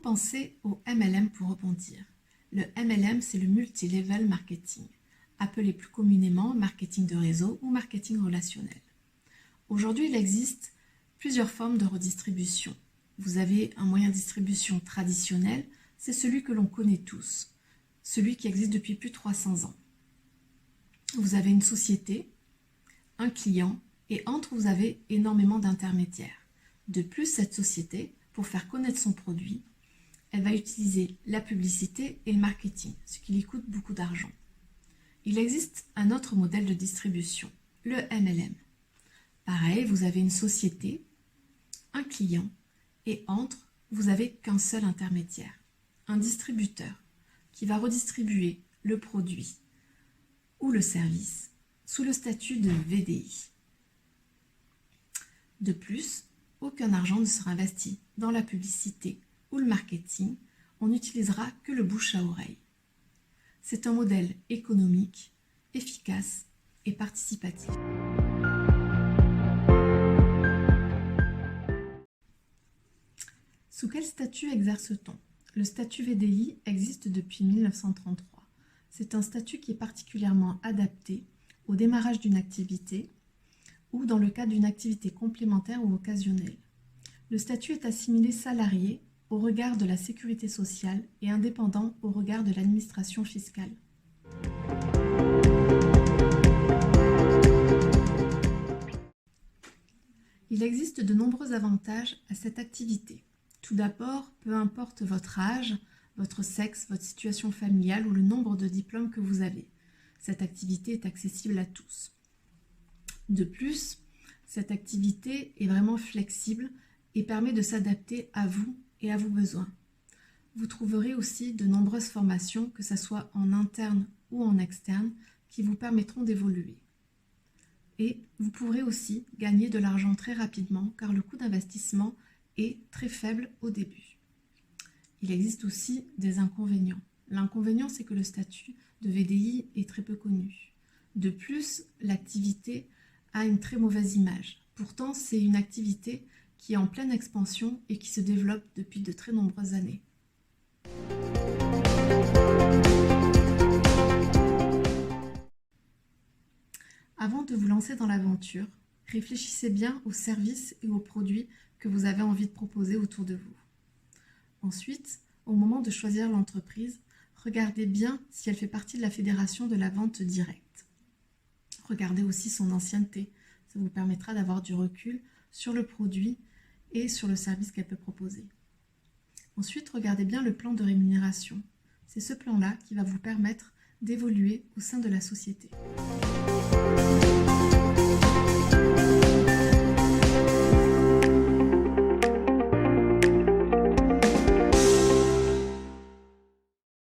penser au MLM pour rebondir. Le MLM, c'est le Multi-Level Marketing, appelé plus communément marketing de réseau ou marketing relationnel. Aujourd'hui, il existe plusieurs formes de redistribution. Vous avez un moyen de distribution traditionnel, c'est celui que l'on connaît tous, celui qui existe depuis plus de 300 ans. Vous avez une société, un client, et entre vous avez énormément d'intermédiaires. De plus, cette société, pour faire connaître son produit, elle va utiliser la publicité et le marketing, ce qui lui coûte beaucoup d'argent. Il existe un autre modèle de distribution, le MLM. Pareil, vous avez une société, un client, et entre, vous n'avez qu'un seul intermédiaire, un distributeur, qui va redistribuer le produit ou le service sous le statut de VDI. De plus, aucun argent ne sera investi dans la publicité ou le marketing, on n'utilisera que le bouche à oreille. C'est un modèle économique, efficace et participatif. Sous quel statut exerce-t-on? Le statut VDI existe depuis 1933. C'est un statut qui est particulièrement adapté au démarrage d'une activité ou dans le cadre d'une activité complémentaire ou occasionnelle. Le statut est assimilé salarié au regard de la sécurité sociale et indépendant au regard de l'administration fiscale. Il existe de nombreux avantages à cette activité. Tout d'abord, peu importe votre âge, votre sexe, votre situation familiale ou le nombre de diplômes que vous avez, cette activité est accessible à tous. De plus, cette activité est vraiment flexible et permet de s'adapter à vous et à vos besoins. Vous trouverez aussi de nombreuses formations, que ce soit en interne ou en externe, qui vous permettront d'évoluer. Et vous pourrez aussi gagner de l'argent très rapidement car le coût d'investissement est très faible au début. Il existe aussi des inconvénients. L'inconvénient, c'est que le statut de VDI est très peu connu. De plus, l'activité a une très mauvaise image. Pourtant, c'est une activité qui est en pleine expansion et qui se développe depuis de très nombreuses années. Avant de vous lancer dans l'aventure, réfléchissez bien aux services et aux produits que vous avez envie de proposer autour de vous. Ensuite, au moment de choisir l'entreprise, regardez bien si elle fait partie de la fédération de la vente directe. Regardez aussi son ancienneté, ça vous permettra d'avoir du recul sur le produit et sur le service qu'elle peut proposer. Ensuite, regardez bien le plan de rémunération. C'est ce plan-là qui va vous permettre d'évoluer au sein de la société.